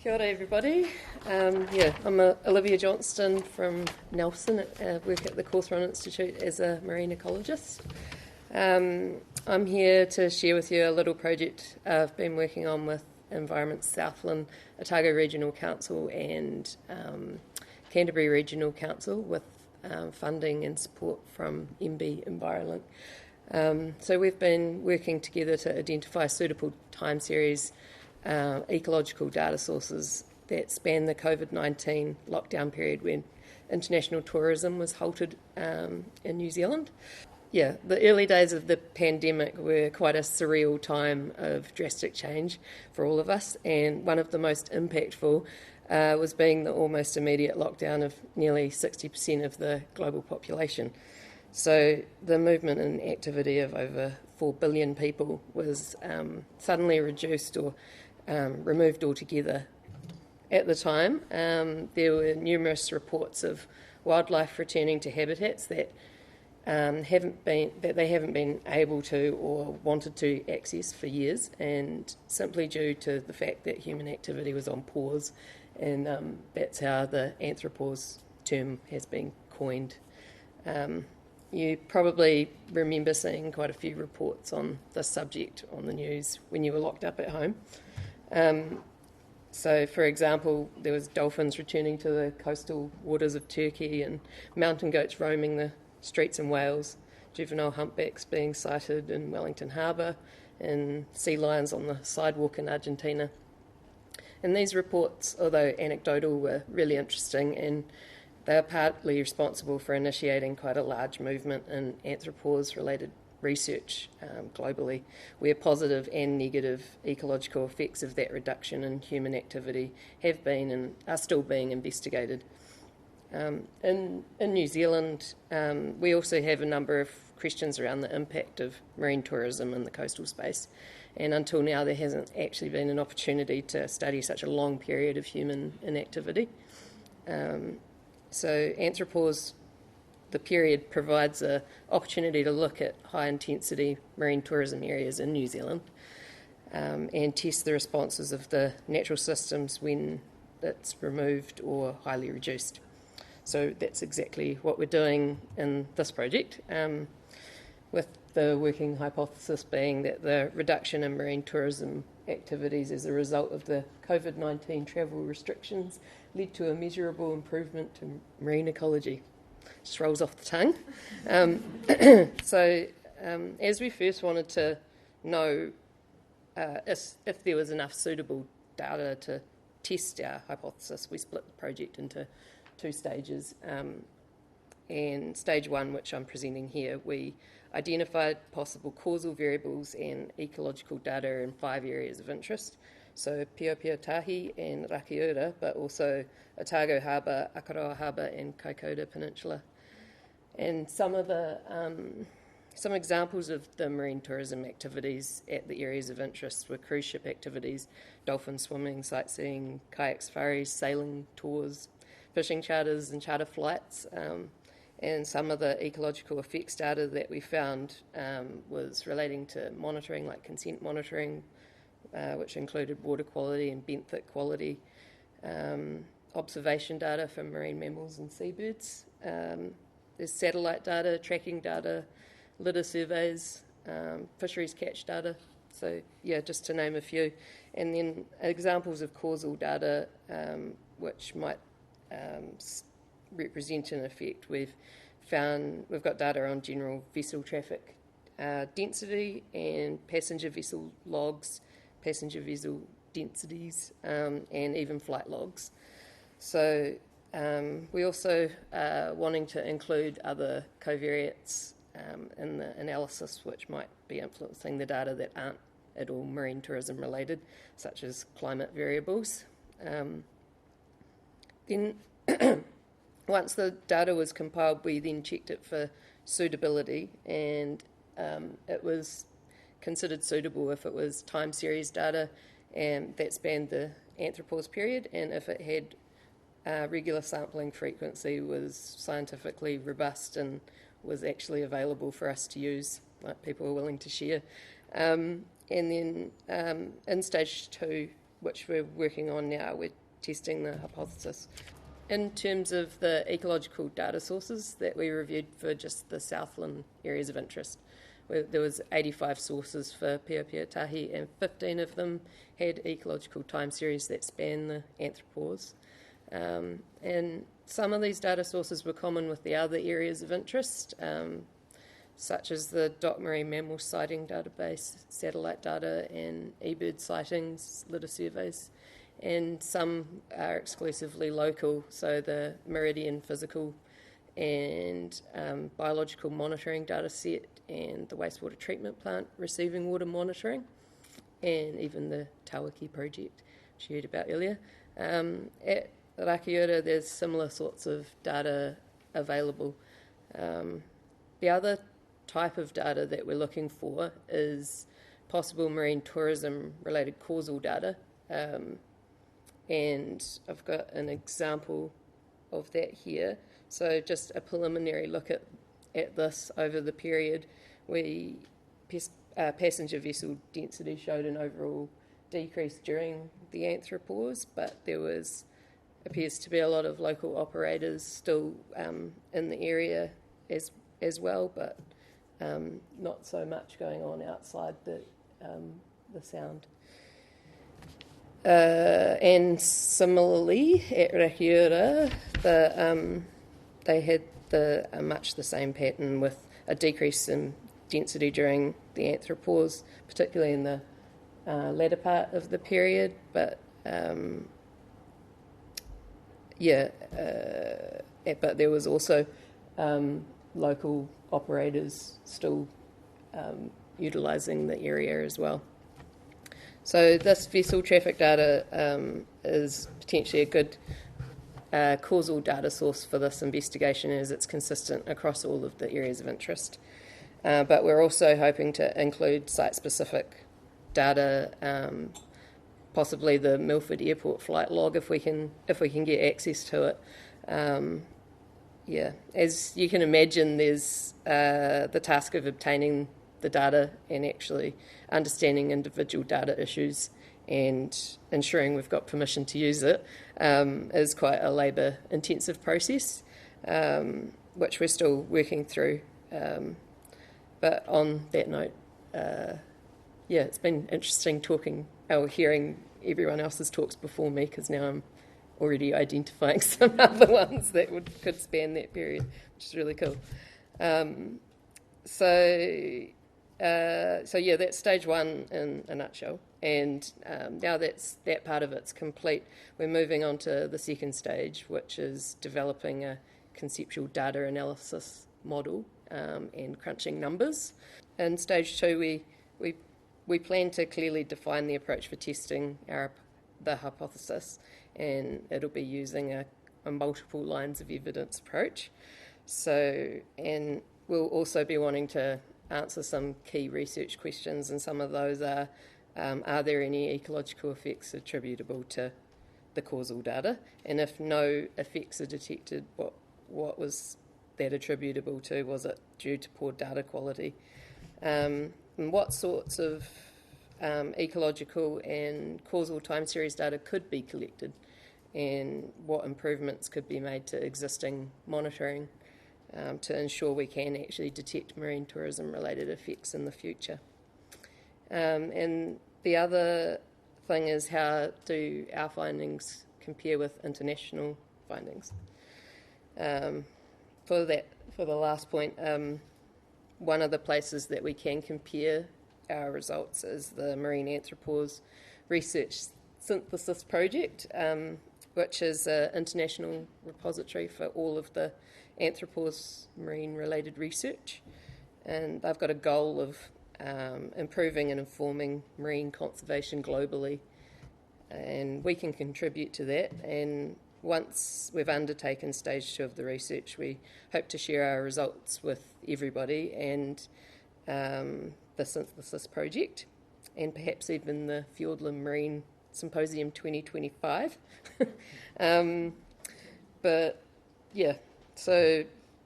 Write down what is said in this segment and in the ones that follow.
Kia ora everybody. I'm Olivia Johnston from Nelson. I work at the Cawthron Institute as a marine ecologist. I'm here to share with you a little project I've been working on with Environment Southland, Otago Regional Council and Canterbury Regional Council with funding and support from MB Envirolink. So we've been working together to identify suitable time series ecological data sources that span the Covid-19 lockdown period when international tourism was halted in New Zealand. Yeah, the early days of the pandemic were quite a surreal time of drastic change for all of us, and one of the most impactful was being the almost immediate lockdown of nearly 60% of the global population. So the movement and activity of over 4 billion people was suddenly reduced or removed altogether. At the time, there were numerous reports of wildlife returning to habitats that they haven't been able to or wanted to access for years, and simply due to the fact that human activity was on pause, and that's how the Anthropause term has been coined. You probably remember seeing quite a few reports on this subject on the news when you were locked up at home. So, for example, there was dolphins returning to the coastal waters of Turkey and mountain goats roaming the streets in Wales, juvenile humpbacks being sighted in Wellington Harbour, and sea lions on the sidewalk in Argentina. And these reports, although anecdotal, were really interesting, and they are partly responsible for initiating quite a large movement in anthropause-related research globally, where positive and negative ecological effects of that reduction in human activity have been and are still being investigated. In New Zealand, we also have a number of questions around the impact of marine tourism in the coastal space, and until now there hasn't actually been an opportunity to study such a long period of human inactivity. So Anthropause, the period, provides an opportunity to look at high-intensity marine tourism areas in New Zealand and test the responses of the natural systems when it's removed or highly reduced. So that's exactly what we're doing in this project, with the working hypothesis being that the reduction in marine tourism activities as a result of the COVID-19 travel restrictions led to a measurable improvement to marine ecology. Just rolls off the tongue. As we first wanted to know if there was enough suitable data to test our hypothesis, we split the project into two stages. And stage one, which I'm presenting here, we identified possible causal variables and ecological data in 5 areas of interest. So Piopiotahi and Rakiura, but also Otago Harbour, Akaroa Harbour and Kaikoura Peninsula. And some examples of the marine tourism activities at the areas of interest were cruise ship activities, dolphin swimming, sightseeing, kayak safaris, sailing tours, fishing charters and charter flights. And some of the ecological effects data that we found was relating to monitoring, like consent monitoring, which included water quality and benthic quality, observation data for marine mammals and seabirds. There's satellite data, tracking data, litter surveys, fisheries catch data. So, yeah, just to name a few. And then examples of causal data, which might represent an effect. We've got data on general vessel traffic density and passenger vessel logs, passenger vessel densities, and even flight logs. So we also are wanting to include other covariates in the analysis which might be influencing the data that aren't at all marine tourism related, such as climate variables. Then once the data was compiled, we then checked it for suitability, and it was considered suitable if it was time series data and that spanned the Anthropause period, and if it had regular sampling frequency, was scientifically robust and was actually available for us to use, like people were willing to share. And then in stage two, which we're working on now. We're testing the hypothesis. In terms of the ecological data sources that we reviewed for just the Southland areas of interest, there was 85 sources for Piapiatahi, and 15 of them had ecological time series that span the Anthropause. And some of these data sources were common with the other areas of interest, such as the Dock Marine Mammal Sighting Database, satellite data, and eBird sightings, litter surveys. And some are exclusively local, so the Meridian Physical and Biological Monitoring data set, and the wastewater treatment plant receiving water monitoring, and even the Tawaki project, which you heard about earlier. At Rakiura, there's similar sorts of data available. The other type of data that we're looking for is possible marine tourism related causal data. And I've got an example of that here. So just a preliminary look at this over the period. Passenger vessel density showed an overall decrease during the Anthropause, but there appears to be a lot of local operators still in the area as well, but not so much going on outside the sound. And similarly, at Rakiura, they had much the same pattern with a decrease in density during the Anthropause, particularly in the latter part of the period. But but there was also local operators still utilising the area as well. So this vessel traffic data is potentially a good causal data source for this investigation, as it's consistent across all of the areas of interest. But we're also hoping to include site-specific data, possibly the Milford Airport flight log if we can get access to it. As you can imagine, there's the task of obtaining the data and actually understanding individual data issues and ensuring we've got permission to use it is quite a labour-intensive process, which we're still working through. But on that note, it's been interesting hearing everyone else's talks before me, because now I'm already identifying some other ones that could span that period, which is really cool. That's stage one in a nutshell. And now that part of it's complete, we're moving on to the second stage, which is developing a conceptual data analysis model and crunching numbers. In stage two, we plan to clearly define the approach for testing the hypothesis, and it'll be using a multiple lines of evidence approach. And we'll also be wanting to answer some key research questions, and some of those are there any ecological effects attributable to the causal data? And if no effects are detected, what was that attributable to? Was it due to poor data quality? And what sorts of ecological and causal time series data could be collected, and what improvements could be made to existing monitoring to ensure we can actually detect marine tourism-related effects in the future. And the other thing is, how do our findings compare with international findings? For the last point, one of the places that we can compare our results is the Marine Anthropause Research Synthesis Project, which is an international repository for all of the Anthropause marine-related research. And they've got a goal of improving and informing marine conservation globally, and we can contribute to that. And once we've undertaken stage two of the research, we hope to share our results with everybody and the Synthesis Project, and perhaps even the Fiordland Marine Symposium 2025. So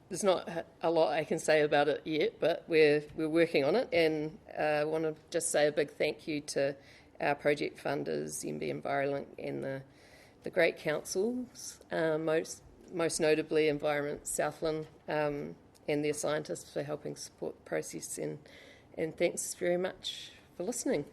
there's not a lot I can say about it yet, but we're working on it. And I want to just say a big thank you to our project funders, MB Envirolink, and the great councils, most notably Environment Southland, and their scientists for helping support the process. And thanks very much for listening.